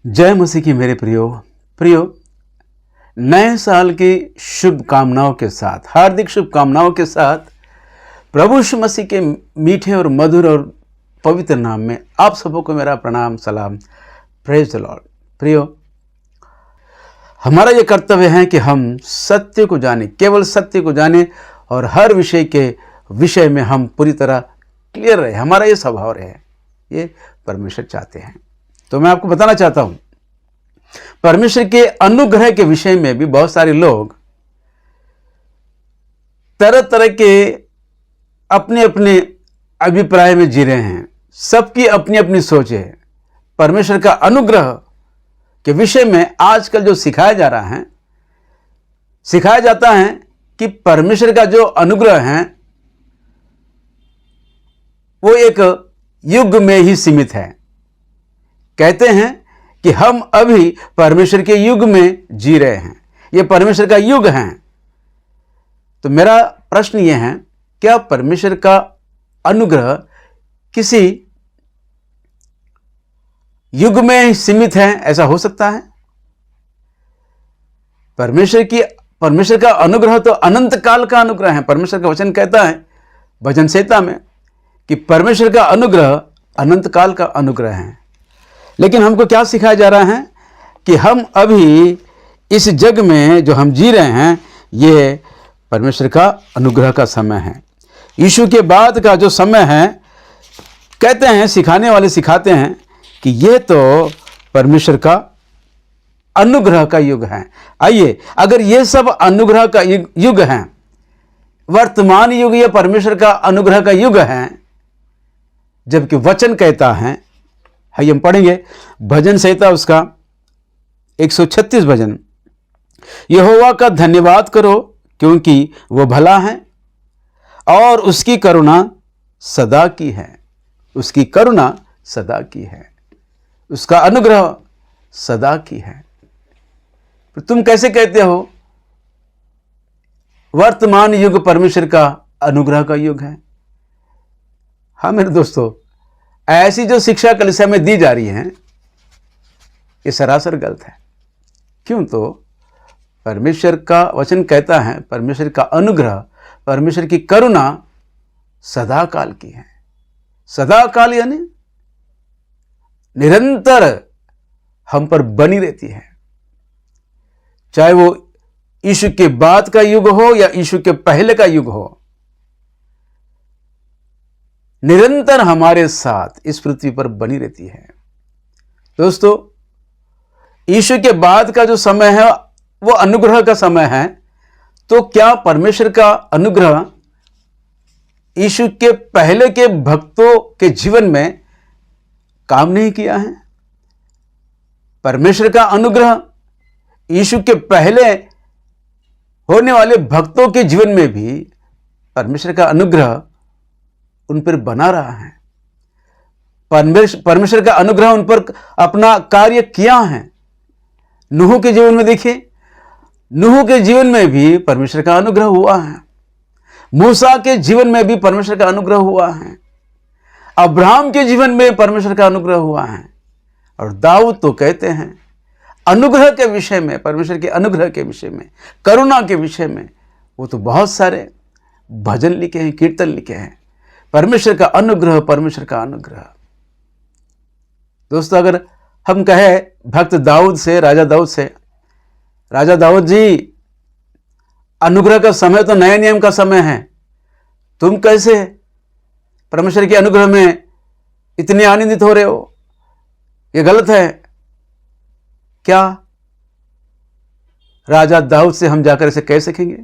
जय मसीह की मेरे प्रियो नए साल की शुभकामनाओं के साथ, हार्दिक शुभकामनाओं के साथ, प्रभु यीशु मसीह के मीठे और मधुर और पवित्र नाम में आप सबको मेरा प्रणाम, सलाम, प्रेज द लॉर्ड। प्रियो, हमारा ये कर्तव्य है कि हम सत्य को जाने, केवल सत्य को जाने और हर विषय के विषय में हम पूरी तरह क्लियर रहे। हमारा ये स्वभाव रहे, ये परमेश्वर चाहते हैं। तो मैं आपको बताना चाहता हूं, परमेश्वर के अनुग्रह के विषय में भी बहुत सारे लोग तरह तरह के अपने अपने अभिप्राय में जी रहे हैं। सबकी अपनी अपनी सोच है। परमेश्वर का अनुग्रह के विषय में आजकल जो सिखाया जाता है कि परमेश्वर का जो अनुग्रह है वो एक युग में ही सीमित है। कहते हैं कि हम अभी परमेश्वर के युग में जी रहे हैं, ये परमेश्वर का युग है। तो मेरा प्रश्न ये है, क्या परमेश्वर का अनुग्रह किसी युग में सीमित है? ऐसा हो सकता है? परमेश्वर का अनुग्रह तो अनंत काल का अनुग्रह है। परमेश्वर का वचन कहता है भजन संहिता में कि परमेश्वर का अनुग्रह अनंत काल का अनुग्रह है। लेकिन हमको क्या सिखाया जा रहा है कि हम अभी इस जग में जो हम जी रहे हैं, ये परमेश्वर का अनुग्रह का समय है। यीशु के बाद का जो समय है, कहते हैं, सिखाने वाले सिखाते हैं कि ये तो परमेश्वर का अनुग्रह का युग है। आइए, अगर ये सब अनुग्रह का युग है, वर्तमान युग ये परमेश्वर का अनुग्रह का युग है, जबकि वचन कहता है, हम पढ़ेंगे भजन संहिता उसका 136 भजन, यहोवा का धन्यवाद करो क्योंकि वो भला है और उसकी करुणा सदा की है। उसकी करुणा सदा की है, उसका अनुग्रह सदा की है। तो तुम कैसे कहते हो वर्तमान युग परमेश्वर का अनुग्रह का युग है? हाँ मेरे दोस्तों, ऐसी जो शिक्षा कलीसिया में दी जा रही है, ये सरासर गलत है। क्यों? तो परमेश्वर का वचन कहता है परमेश्वर का अनुग्रह, परमेश्वर की करुणा सदा काल की है। सदा काल यानी निरंतर हम पर बनी रहती है। चाहे वो यीशु के बाद का युग हो या यीशु के पहले का युग हो, निरंतर हमारे साथ इस पृथ्वी पर बनी रहती है। दोस्तों, यीशु के बाद का जो समय है वो अनुग्रह का समय है। तो क्या परमेश्वर का अनुग्रह यीशु के पहले के भक्तों के जीवन में काम नहीं किया है? परमेश्वर का अनुग्रह यीशु के पहले होने वाले भक्तों के जीवन में भी परमेश्वर का अनुग्रह उन पर बना रहा है। परमेश्वर का अनुग्रह उन पर अपना कार्य किया है। नूह के जीवन में देखिए, नूह के जीवन में भी परमेश्वर का अनुग्रह हुआ है। मूसा के जीवन में भी परमेश्वर का अनुग्रह हुआ है। अब्राहम के जीवन में परमेश्वर का अनुग्रह हुआ है। और दाऊद तो कहते हैं अनुग्रह के विषय में, परमेश्वर के अनुग्रह के विषय में, करुणा के विषय में, वो तो बहुत सारे भजन लिखे हैं, कीर्तन लिखे हैं। परमेश्वर का अनुग्रह, परमेश्वर का अनुग्रह। दोस्तों, अगर हम कहें भक्त दाऊद से, राजा दाऊद जी, अनुग्रह का समय तो नए नियम का समय है, तुम कैसे परमेश्वर के अनुग्रह में इतने आनंदित हो रहे हो? ये गलत है क्या? राजा दाऊद से हम जाकर इसे कह सकेंगे?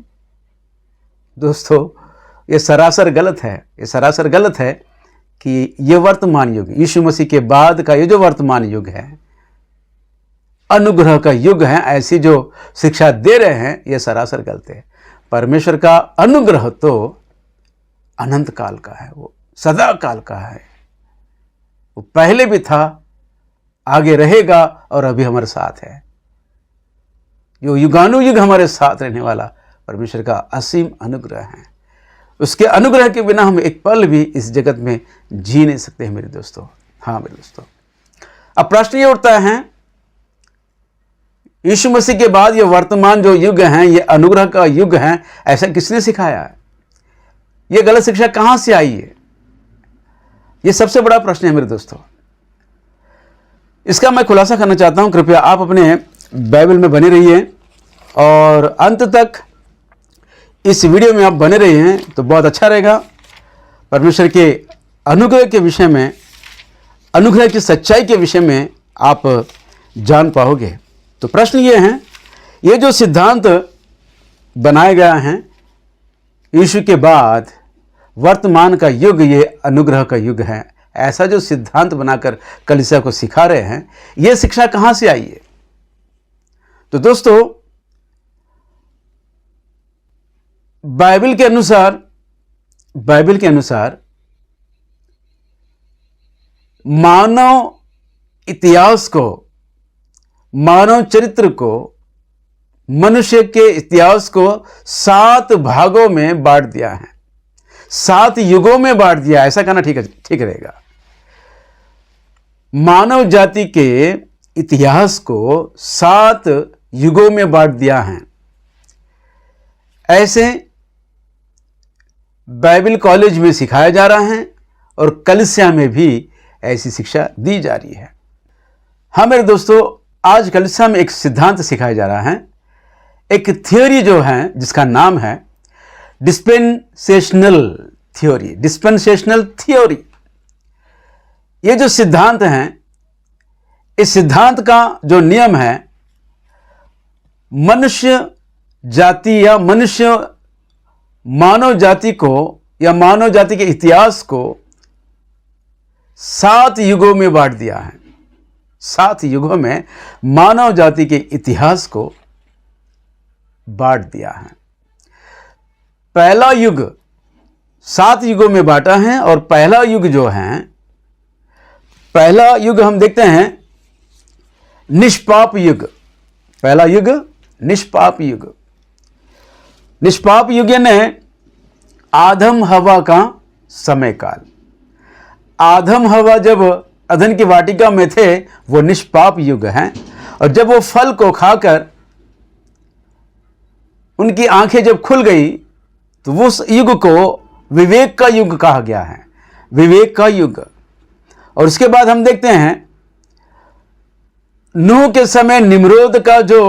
दोस्तों, ये सरासर गलत है। ये सरासर गलत है कि ये वर्तमान युग, यीशु मसीह के बाद का ये जो वर्तमान युग है, अनुग्रह का युग है, ऐसी जो शिक्षा दे रहे हैं, ये सरासर गलत है। परमेश्वर का अनुग्रह तो अनंत काल का है, वो सदा काल का है। वो पहले भी था, आगे रहेगा और अभी हमारे साथ है। जो युगानुयुग हमारे साथ रहने वाला परमेश्वर का असीम अनुग्रह है। उसके अनुग्रह के बिना हम एक पल भी इस जगत में जी नहीं सकते हैं मेरे दोस्तों। हाँ मेरे दोस्तों, अब प्रश्न ये उठता है यीशु मसीह के बाद ये वर्तमान जो युग हैं ये अनुग्रह का युग हैं, ऐसा किसने सिखाया है? ये गलत शिक्षा कहां से आई है? ये सबसे बड़ा प्रश्न है मेरे दोस्तों। इसका मैं खुलासा करना चाहता हूं। कृपया आप अपने बाइबल में बने रहिए और अंत तक इस वीडियो में आप बने रहे हैं तो बहुत अच्छा रहेगा। परमेश्वर के अनुग्रह के विषय में, अनुग्रह की सच्चाई के विषय में आप जान पाओगे। तो प्रश्न ये है, ये जो सिद्धांत बनाए गए हैं यीशु के बाद वर्तमान का युग ये अनुग्रह का युग है, ऐसा जो सिद्धांत बनाकर कलीसिया को सिखा रहे हैं, ये शिक्षा कहां से आई है? तो दोस्तों, बाइबल के अनुसार मानव इतिहास को, मानव चरित्र को, मनुष्य के इतिहास को 7 भागों में बांट दिया है, 7 युगों में बांट दिया। ऐसा कहना ठीक रहेगा। मानव जाति के इतिहास को 7 युगों में बांट दिया है। ऐसे बाइबल कॉलेज में सिखाया जा रहा है और कलीसिया में भी ऐसी शिक्षा दी जा रही है। हाँ मेरे दोस्तों, आज कलीसिया में एक सिद्धांत सिखाया जा रहा है, एक थ्योरी जो है जिसका नाम है डिस्पेंसेशनल थ्योरी। ये जो सिद्धांत है, इस सिद्धांत का जो नियम है, मनुष्य जाति या मानव जाति को या मानव जाति के इतिहास को 7 युगों में बांट दिया है। 7 युगों में मानव जाति के इतिहास को बांट दिया है। पहला युग 7 युगों में बांटा है और पहला युग जो है, पहला युग हम देखते हैं निष्पाप युग। पहला युग निष्पाप युग। निष्पाप युग ने आदम हवा का समय काल। आदम हवा जब अदन की वाटिका में थे वो निष्पाप युग है, और जब वो फल को खाकर उनकी आंखें जब खुल गई तो उस युग को विवेक का युग कहा गया है, विवेक का युग। और उसके बाद हम देखते हैं नूह के समय निम्रोद का जो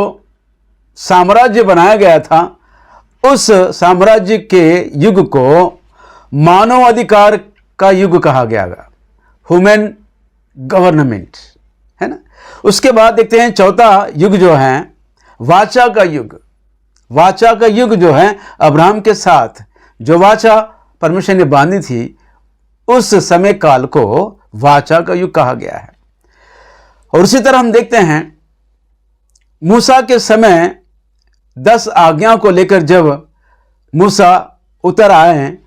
साम्राज्य बनाया गया था, उस साम्राज्य के युग को मानव अधिकार का युग कहा गया, ह्यूमन गवर्नमेंट, है ना। उसके बाद देखते हैं चौथा युग जो है वाचा का युग। वाचा का युग जो है अब्राहम के साथ जो वाचा परमेश्वर ने बांधी थी, उस समय काल को वाचा का युग कहा गया है। और उसी तरह हम देखते हैं मूसा के समय 10 आज्ञाओं को लेकर जब मूसा उतर आए,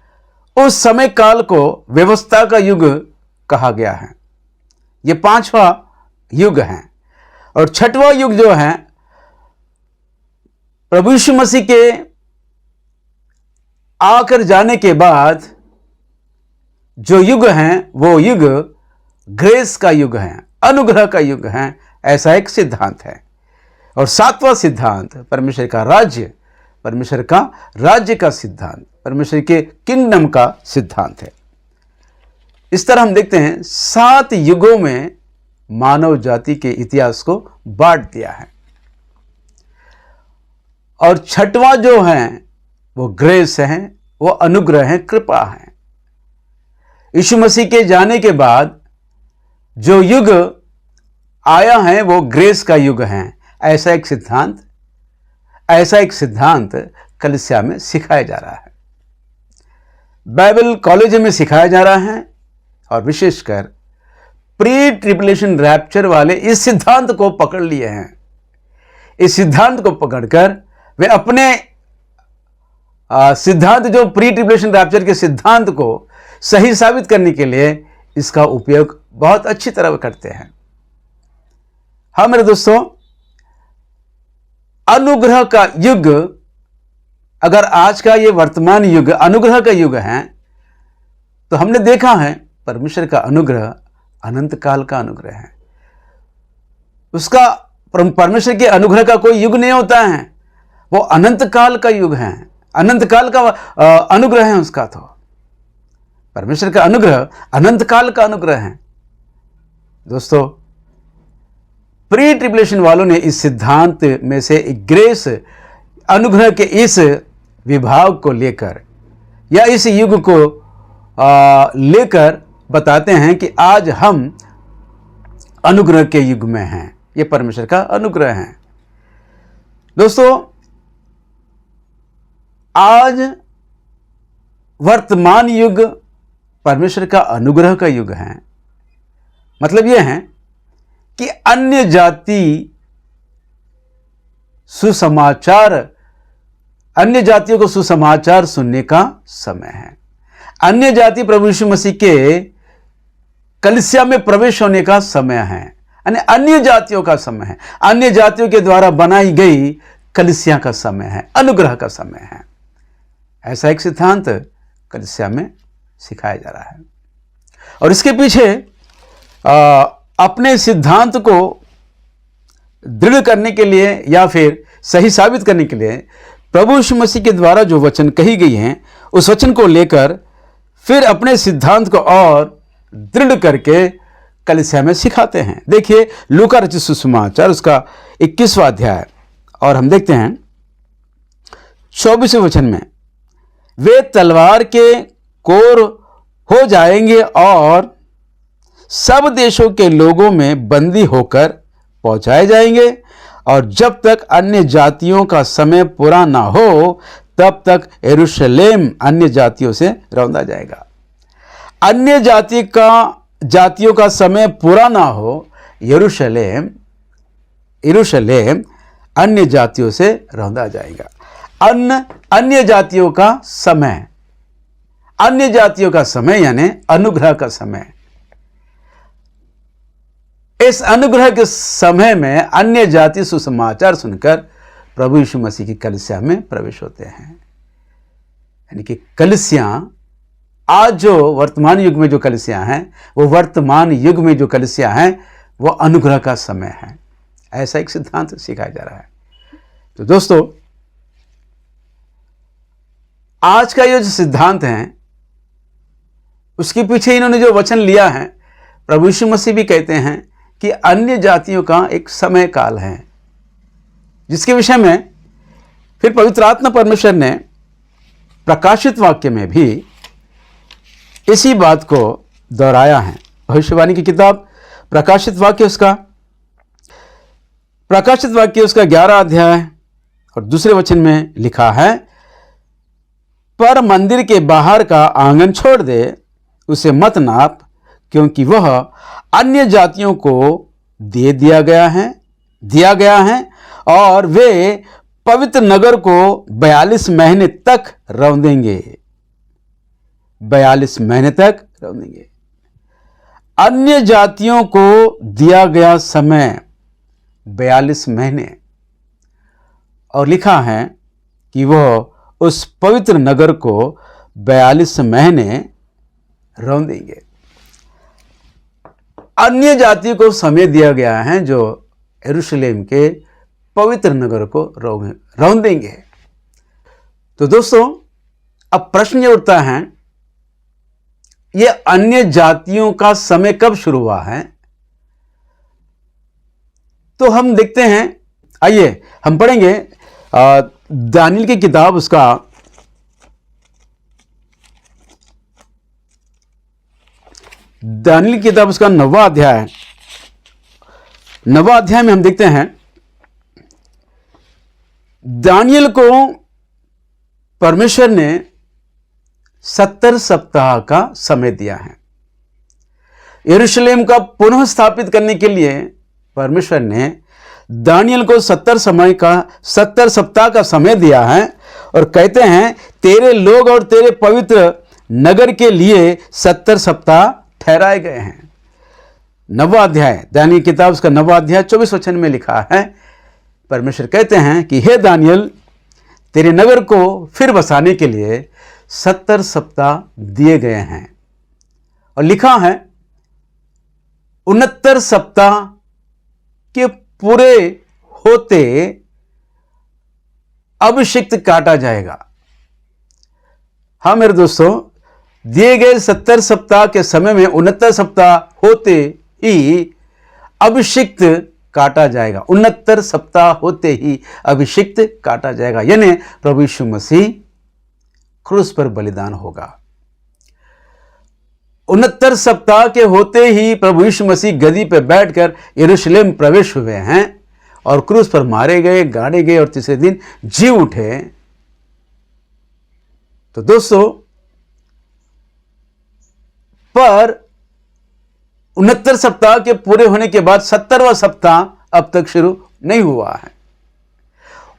उस समय काल को व्यवस्था का युग कहा गया है। ये 5वां युग है। और 6वां युग जो है प्रभु यीशु मसीह के आकर जाने के बाद जो युग है वो युग ग्रेस का युग है, अनुग्रह का युग है, ऐसा एक सिद्धांत है। और 7वां सिद्धांत परमेश्वर का राज्य, परमेश्वर का राज्य का सिद्धांत, परमेश्वर के किंगडम का सिद्धांत है। इस तरह हम देखते हैं 7 युगों में मानव जाति के इतिहास को बांट दिया है। और 6वां जो है वो ग्रेस है, वो अनुग्रह है, कृपा है। यीशु मसीह के जाने के बाद जो युग आया है वो ग्रेस का युग है। ऐसा एक सिद्धांत कलीसिया में सिखाया जा रहा है, बाइबल कॉलेज में सिखाया जा रहा है। और विशेषकर प्री ट्रिबुलेशन रैप्चर वाले इस सिद्धांत को पकड़ लिए हैं। इस सिद्धांत को पकड़कर वे अपने सिद्धांत, जो प्री ट्रिबुलेशन रैप्चर के सिद्धांत को सही साबित करने के लिए इसका उपयोग बहुत अच्छी तरह करते हैं। हाँ मेरे दोस्तों, अनुग्रह का युग, अगर आज का ये वर्तमान युग अनुग्रह का युग है, तो हमने देखा है परमेश्वर का अनुग्रह अनंत काल का अनुग्रह है। उसका परमेश्वर के अनुग्रह का कोई युग नहीं होता है, वो अनंत काल का युग है, अनंत काल का अनुग्रह है उसका। तो परमेश्वर का अनुग्रह अनंत काल का अनुग्रह है। दोस्तों, प्री ट्रिब्युलेशन वालों ने इस सिद्धांत में से ग्रेस अनुग्रह के इस विभाग को लेकर या इस युग को लेकर बताते हैं कि आज हम अनुग्रह के युग में हैं। ये परमेश्वर का अनुग्रह है। दोस्तों, आज वर्तमान युग परमेश्वर का अनुग्रह का युग है। मतलब यह है कि अन्य जाति अन्य जातियों को सुसमाचार सुनने का समय है। अन्य जाति प्रभु यीशु मसीह के कलीसिया में प्रवेश होने का समय है, अन्य जातियों का समय है, अन्य जातियों के द्वारा बनाई गई कलीसिया का समय है, अनुग्रह का समय है। ऐसा एक सिद्धांत कलीसिया में सिखाया जा रहा है। और इसके पीछे अपने सिद्धांत को दृढ़ करने के लिए या फिर सही साबित करने के लिए प्रभु यीशु मसीह के द्वारा जो वचन कही गई हैं, उस वचन को लेकर फिर अपने सिद्धांत को और दृढ़ करके कलीसिया में सिखाते हैं। देखिए, लूका रचित सुसमाचार उसका 21वां अध्याय, और हम देखते हैं 24वें वचन में, वे तलवार के कोर हो जाएंगे और सब देशों के लोगों में बंदी होकर पहुंचाए जाएंगे, और जब तक अन्य जातियों का समय पूरा ना हो तब तक यरूशलेम अन्य जातियों से रौंदा जाएगा। अन्य जातियों का समय पूरा ना हो, यरूशलेम अन्य जातियों से रौंदा जाएगा। अन्य जातियों का समय, अन्य जातियों का समय यानी अनुग्रह का समय। इस अनुग्रह के समय में अन्य जाति सुसमाचार सुनकर प्रभु यीशु मसीह की कलीसिया में प्रवेश होते हैं। यानी कि कलीसिया, आज जो वर्तमान युग में जो कलीसिया हैं, वो वर्तमान युग में जो कलीसिया हैं वो अनुग्रह का समय है। ऐसा एक सिद्धांत सिखाया जा रहा है। तो दोस्तों, आज का ये जो सिद्धांत है उसके पीछे इन्होंने जो वचन लिया है, प्रभु यीशु मसीह भी कहते हैं कि अन्य जातियों का एक समय काल है, जिसके विषय में फिर पवित्र आत्मा परमेश्वर ने प्रकाशित वाक्य में भी इसी बात को दोहराया है। भविष्यवाणी की किताब प्रकाशित वाक्य उसका 11 अध्याय और दूसरे वचन में लिखा है, पर मंदिर के बाहर का आंगन छोड़ दे, उसे मत नाप, क्योंकि वह अन्य जातियों को दिया गया है और वे पवित्र नगर को 42 महीने तक रौंदेंगे। 42 महीने तक रौंदेंगे। अन्य जातियों को दिया गया समय 42 महीने, और लिखा है कि वह उस पवित्र नगर को 42 महीने रौंदेंगे। अन्य जाति को समय दिया गया है जो यरूशलेम के पवित्र नगर को रौंदेंगे। तो दोस्तों, अब प्रश्न ये उठता है, ये अन्य जातियों का समय कब शुरू हुआ है? तो हम देखते हैं, आइए हम पढ़ेंगे दानियेल की किताब उसका 9वां अध्याय। 9वां अध्याय में हम देखते हैं, दानियेल को परमेश्वर ने 70 सप्ताह का समय दिया है। यरूशलेम का पुनः स्थापित करने के लिए परमेश्वर ने दानियेल को 70 सप्ताह का समय दिया है, और कहते हैं तेरे लोग और तेरे पवित्र नगर के लिए 70 सप्ताह ठहराए गए हैं। 9वां अध्याय दानियेल किताब उसका 9वां अध्याय 24 वचन में लिखा है, परमेश्वर कहते हैं कि हे दानियेल, तेरे नगर को फिर बसाने के लिए 70 सप्ताह दिए गए हैं। और लिखा है 69 सप्ताह के पूरे होते अभिषिक्त काटा जाएगा। हाँ मेरे दोस्तों, दिए गए 70 सप्ताह के समय में 69 सप्ताह होते ही अभिषिक्त काटा जाएगा। 69 सप्ताह होते ही अभिषिक्त काटा जाएगा, यानी प्रभु यीशु मसीह क्रूस पर बलिदान होगा। 69 सप्ताह के होते ही प्रभु यीशु मसीह गद्दी पर बैठकर यरूशलेम प्रवेश हुए हैं और क्रूस पर मारे गए, गाड़े गए और तीसरे दिन जी उठे। तो दोस्तों, पर 69 सप्ताह के पूरे होने के बाद 70वां सप्ताह अब तक शुरू नहीं हुआ है।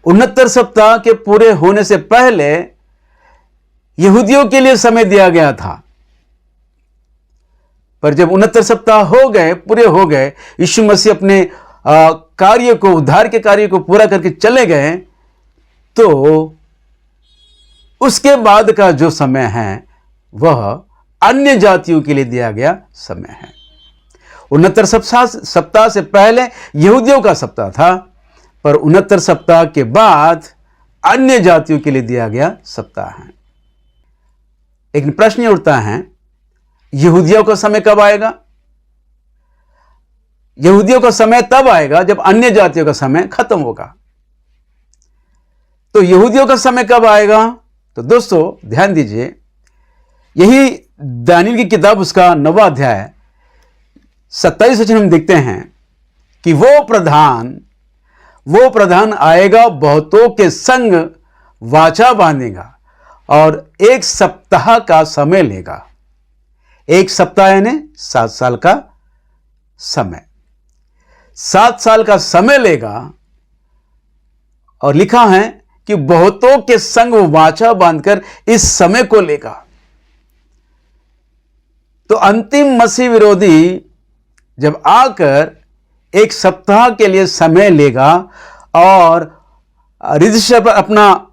69 सप्ताह के पूरे होने से पहले यहूदियों के लिए समय दिया गया था, पर जब 69 सप्ताह हो गए, पूरे हो गए, यीशु मसीह अपने कार्य को, उद्धार के कार्य को पूरा करके चले गए, तो उसके बाद का जो समय है वह अन्य जातियों के लिए दिया गया समय है। 69 सप्ताह से पहले यहूदियों का सप्ताह था, पर 69 सप्ताह के बाद अन्य जातियों के लिए दिया गया सप्ताह है। लेकिन प्रश्न उठता है, यहूदियों का समय कब आएगा? यहूदियों का समय तब आएगा जब अन्य जातियों का समय खत्म होगा। तो यहूदियों का समय कब आएगा? तो दोस्तों ध्यान दीजिए, यही दानियेल की किताब उसका 9वां अध्याय 27 वचन हम देखते हैं कि वो प्रधान आएगा, बहुतों के संग वाचा बांधेगा और 1 सप्ताह का समय लेगा। 1 सप्ताह यानी 7 साल का समय, 7 साल का समय लेगा। और लिखा है कि बहुतों के संग वो वाचा बांधकर इस समय को लेगा। तो अंतिम मसीह विरोधी जब आकर 1 सप्ताह के लिए समय लेगा और रजिस्टर पर अपना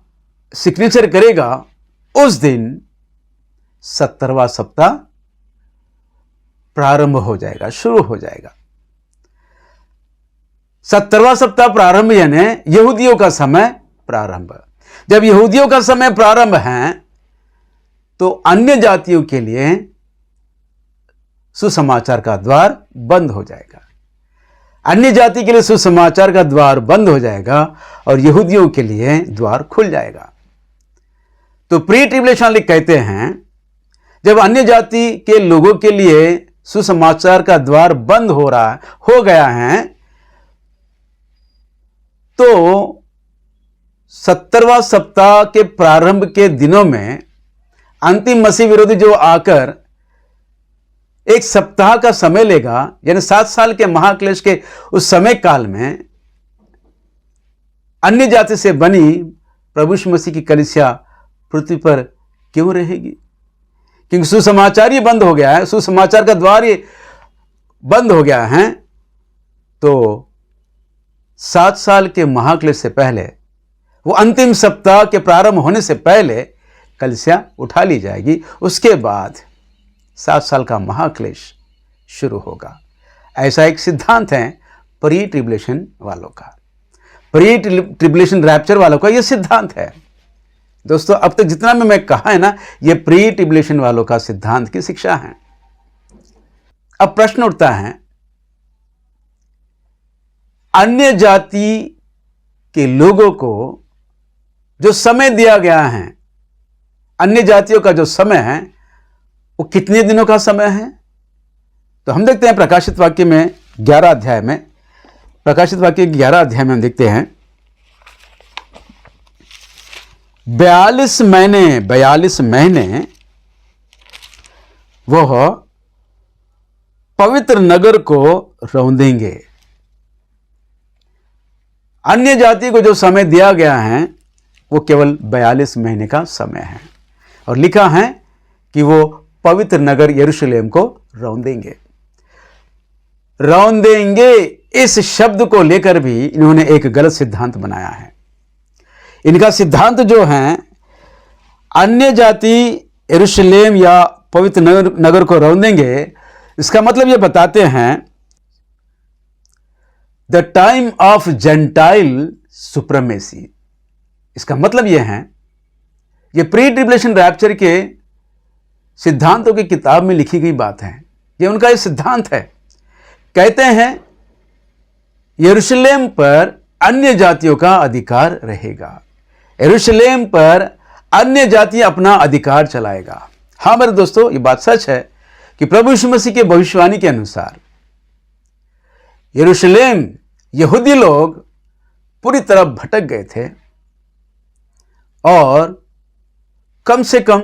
सिग्नेचर करेगा, उस दिन 70वां सप्ताह प्रारंभ हो जाएगा, शुरू हो जाएगा। 70वां सप्ताह प्रारंभ यानी यहूदियों का समय प्रारंभ। जब यहूदियों का समय प्रारंभ है तो अन्य जातियों के लिए सुसमाचार का द्वार बंद हो जाएगा। अन्य जाति के लिए सुसमाचार का द्वार बंद हो जाएगा और यहूदियों के लिए द्वार खुल जाएगा। तो प्री ट्रिब्यूलेशन कहते हैं, जब अन्य जाति के लोगों के लिए सुसमाचार का द्वार बंद हो गया है, तो 70वां सप्ताह के प्रारंभ के दिनों में अंतिम मसीह विरोधी जो आकर 1 सप्ताह का समय लेगा, यानी 7 साल के महाक्लेश के उस समय काल में अन्य जाति से बनी प्रभु यीशु मसीह की कलीसिया पृथ्वी पर क्यों रहेगी? क्योंकि सुसमाचार ही बंद हो गया है, सुसमाचार का द्वार ही बंद हो गया है। तो 7 साल के महाक्लेश से पहले, वो अंतिम सप्ताह के प्रारंभ होने से पहले कलीसिया उठा ली जाएगी। उसके बाद 7 साल का महाक्लेश शुरू होगा। ऐसा एक सिद्धांत है प्री ट्रिब्यूलेशन वालों का, प्री ट्रिब्यूलेशन रैप्चर वालों का यह सिद्धांत है। दोस्तों अब तक जितना भी मैं कहा है ना, यह प्री ट्रिब्यूलेशन वालों का सिद्धांत की शिक्षा है। अब प्रश्न उठता है, अन्य जाति के लोगों को जो समय दिया गया है, अन्य जातियों का जो समय है, वो कितने दिनों का समय है? तो हम देखते हैं प्रकाशित वाक्य में 11 अध्याय में, प्रकाशित वाक्य 11 अध्याय में हम देखते हैं 42 महीने वह पवित्र नगर को रौंदेंगे। अन्य जाति को जो समय दिया गया है वो केवल 42 महीने का समय है, और लिखा है कि वो पवित्र नगर यरूशलेम को रौंदेंगे। रौंदेंगे इस शब्द को लेकर भी इन्होंने एक गलत सिद्धांत बनाया है। इनका सिद्धांत जो है, अन्य जाति यरूशलेम या पवित्र नगर को रौंदेंगे, इसका मतलब ये बताते हैं the time of gentile supremacy. इसका मतलब यह है, यह प्री ट्रिबुलेशन रैप्चर के सिद्धांतों की किताब में लिखी गई बात है। यह उनका एक सिद्धांत है। कहते हैं यरूशलेम पर अन्य जातियों का अधिकार रहेगा, यरूशलेम पर अन्य जाति अपना अधिकार चलाएगा। हाँ मेरे दोस्तों, ये बात सच है कि प्रभु यीशु मसीह के भविष्यवाणी के अनुसार यरूशलेम, यहूदी लोग पूरी तरह भटक गए थे और कम से कम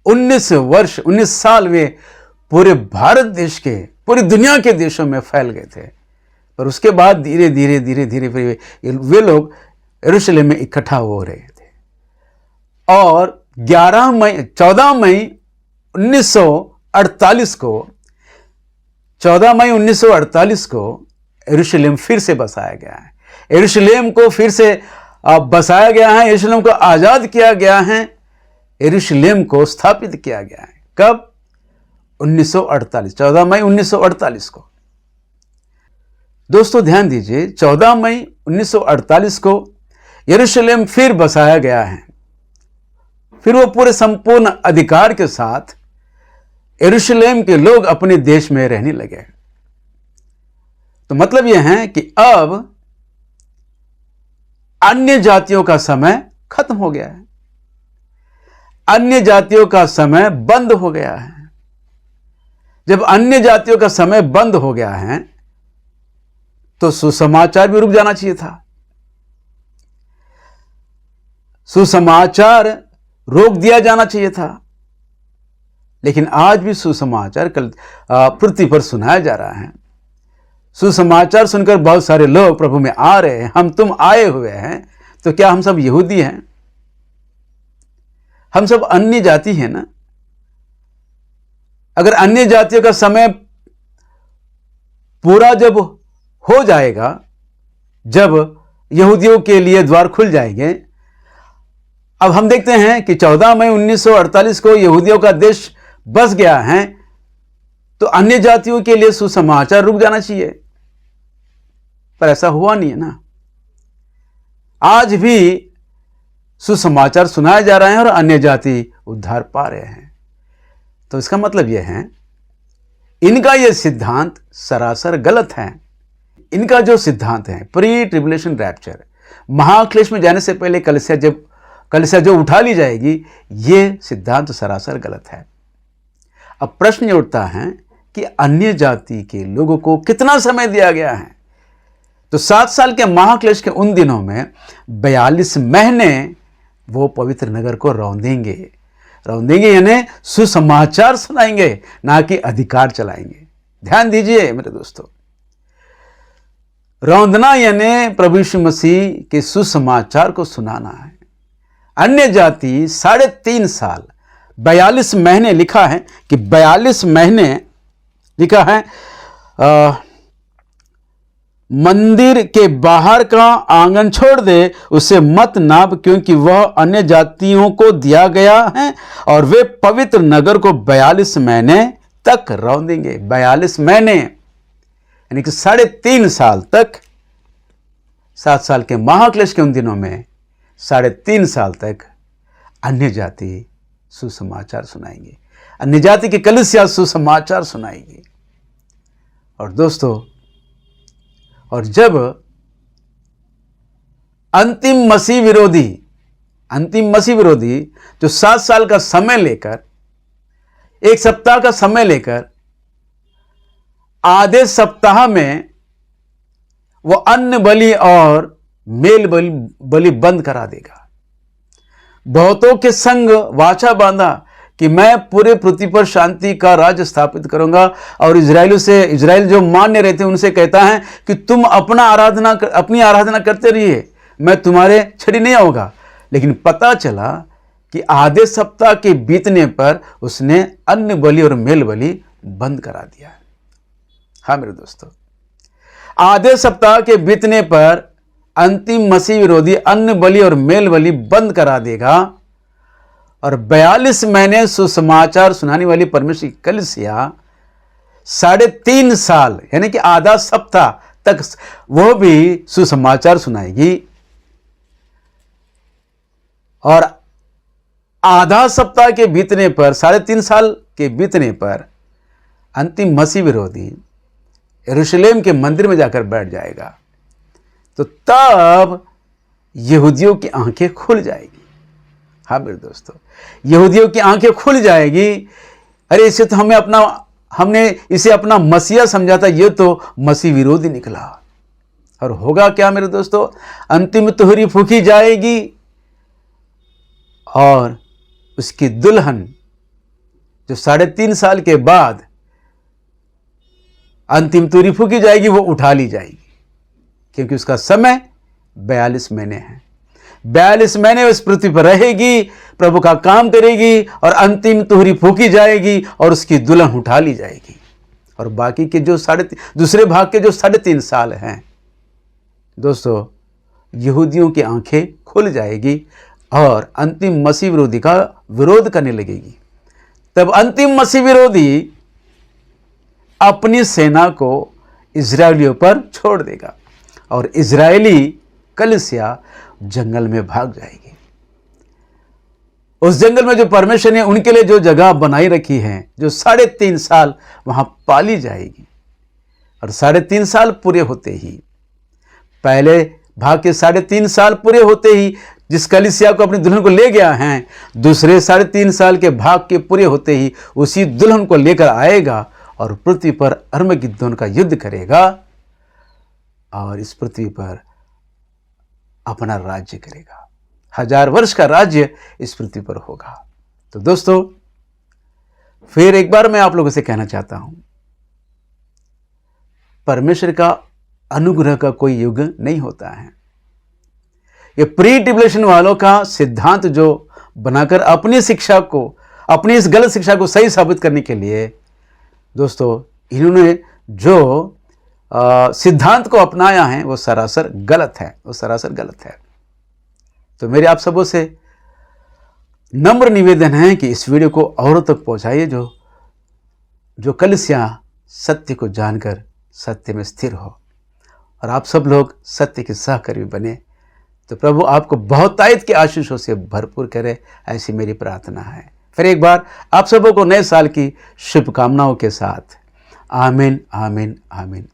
19 साल वे पूरे भारत देश के, पूरी दुनिया के देशों में फैल गए थे। पर उसके बाद धीरे धीरे वे लोग यरूशलेम में इकट्ठा हो रहे थे और 14 मई 1948 को यरूशलेम फिर से बसाया गया है। यरूशलेम को फिर से बसाया गया है, यरूशलेम को आजाद किया गया है, यरूशलेम को स्थापित किया गया है। कब? 1948, 14 मई 1948 को। दोस्तों ध्यान दीजिए, 14 मई 1948 को यरूशलेम फिर बसाया गया है। फिर वो पूरे संपूर्ण अधिकार के साथ यरूशलेम के लोग अपने देश में रहने लगे। तो मतलब यह है कि अब अन्य जातियों का समय खत्म हो गया है, अन्य जातियों का समय बंद हो गया है। जब अन्य जातियों का समय बंद हो गया है तो सुसमाचार भी रुक जाना चाहिए था। सुसमाचार रोक दिया जाना चाहिए था, लेकिन आज भी सुसमाचार पृथ्वी पर सुनाया जा रहा है। सुसमाचार सुनकर बहुत सारे लोग प्रभु में आ रहे हैं। हम तुम आए हुए हैं, तो क्या हम सब यहूदी हैं? हम सब अन्य जाति हैं ना। अगर अन्य जातियों का समय पूरा जब हो जाएगा, जब यहूदियों के लिए द्वार खुल जाएंगे। अब हम देखते हैं कि 14 मई 1948 को यहूदियों का देश बस गया है, तो अन्य जातियों के लिए सुसमाचार रुक जाना चाहिए, पर ऐसा हुआ नहीं है ना। आज भी सुसमाचार सुनाया जा रहा है और अन्य जाति उद्धार पा रहे हैं। तो इसका मतलब यह है, इनका यह सिद्धांत सरासर गलत है। इनका जो सिद्धांत है प्री ट्रिबुलेशन रैप्चर, महाक्लेश में जाने से पहले कलीसिया जो उठा ली जाएगी, ये सिद्धांत सरासर गलत है। अब प्रश्न ये उठता है कि अन्य जाति के लोगों को कितना समय दिया गया है? तो 7 साल के महाक्लेश के उन दिनों में 42 महीने वो पवित्र नगर को रौंदेंगे यानी सुसमाचार सुनाएंगे, ना कि अधिकार चलाएंगे। ध्यान दीजिए मेरे दोस्तों, रौंदना यानी प्रभु यीशु मसीह के सुसमाचार को सुनाना है। अन्य जाति 3.5 साल 42 महीने लिखा है कि 42 महीने लिखा है मंदिर के बाहर का आंगन छोड़ दे, उसे मत नाप, क्योंकि वह अन्य जातियों को दिया गया है और वे पवित्र नगर को 42 महीने तक रौंदेंगे। 42 महीने यानी कि 3.5 साल तक। 7 साल के महाक्लेश के उन दिनों में 3.5 साल तक अन्य जाति सुसमाचार सुनाएंगे, अन्य जाति की कलीसिया सुसमाचार सुनाएगी। और दोस्तों, और जब अंतिम मसीह विरोधी जो 7 साल का समय लेकर, 1 सप्ताह का समय लेकर, आधे सप्ताह में वो अन्न बलि और मेल बलि बंद करा देगा। बहुतों के संग वाचा बांधा कि मैं पूरे पृथ्वी पर शांति का राज्य स्थापित करूंगा, और इजराइल जो मान्य रहते हैं उनसे कहता है कि तुम अपनी आराधना करते रहिए, मैं तुम्हारे छड़ी नहीं आऊंगा। लेकिन पता चला कि आधे सप्ताह के बीतने पर उसने अन्न बलि और मेल बलि बंद करा दिया। हाँ मेरे दोस्तों, आधे सप्ताह के बीतने पर अंतिम मसीह विरोधी अन्न बलि और मेल बलि बंद करा देगा, और 42 महीने सुसमाचार सुनाने वाली परमेश्वर की कलीसिया 3.5 साल यानी कि आधा सप्ताह तक वो भी सुसमाचार सुनाएगी। और आधा सप्ताह के बीतने पर, 3.5 साल के बीतने पर अंतिम मसीह विरोधी यरूशलेम के मंदिर में जाकर बैठ जाएगा। तो तब यहूदियों की आंखें खुल जाएगी। हाँ मेरे दोस्तों, यहूदियों की आंखें खुल जाएगी। अरे इसे तो हमने इसे अपना मसीहा समझा था, ये तो मसीह विरोधी निकला। और होगा क्या मेरे दोस्तों, अंतिम तुहरी फूकी जाएगी और उसकी दुल्हन जो 3.5 साल के बाद अंतिम तुहरी फूकी जाएगी, वो उठा ली जाएगी, क्योंकि उसका समय 42 महीने है। 42 महीने उस पृथ्वी पर रहेगी, प्रभु का काम करेगी और अंतिम तुहरी फूकी जाएगी और उसकी दुल्हन उठा ली जाएगी। और बाकी के जो दूसरे भाग के जो 3.5 साल हैं दोस्तों, यहूदियों की आंखें खुल जाएगी और अंतिम मसीह विरोधी का विरोध करने लगेगी। तब अंतिम मसीह विरोधी अपनी सेना को इजरायलियों पर छोड़ देगा और इजरायली कलीसिया जंगल में भाग जाएगी। उस जंगल में जो परमेश्वर ने उनके लिए जो जगह बनाई रखी है, जो 3.5 साल वहां पाली जाएगी। और 3.5 साल पूरे होते ही, पहले भाग के 3.5 साल पूरे होते ही जिस कलीसिया को अपनी दुल्हन को ले गया है, दूसरे 3.5 साल के भाग के पूरे होते ही उसी दुल्हन को लेकर आएगा और पृथ्वी पर अर्मगिद्दोन का युद्ध करेगा और इस पृथ्वी पर अपना राज्य करेगा। 1000 वर्ष का राज्य इस पृथ्वी पर होगा। तो दोस्तों, फिर एक बार मैं आप लोगों से कहना चाहता हूं, परमेश्वर का अनुग्रह का कोई युग नहीं होता है। ये प्री ट्रिब्यूलेशन वालों का सिद्धांत जो बनाकर अपनी शिक्षा को, अपनी इस गलत शिक्षा को सही साबित करने के लिए दोस्तों, इन्होंने जो सिद्धांत को अपनाया है वो सरासर गलत है, वो सरासर गलत है। तो मेरे आप सबों से नम्र निवेदन है कि इस वीडियो को औरों तक पहुंचाइए, जो कलीसिया सत्य को जानकर सत्य में स्थिर हो और आप सब लोग सत्य के सहकर्मी बने। तो प्रभु आपको बहुतायत के आशीषों से भरपूर करे, ऐसी मेरी प्रार्थना है। फिर एक बार आप सबों को नए साल की शुभकामनाओं के साथ आमीन, आमीन, आमीन।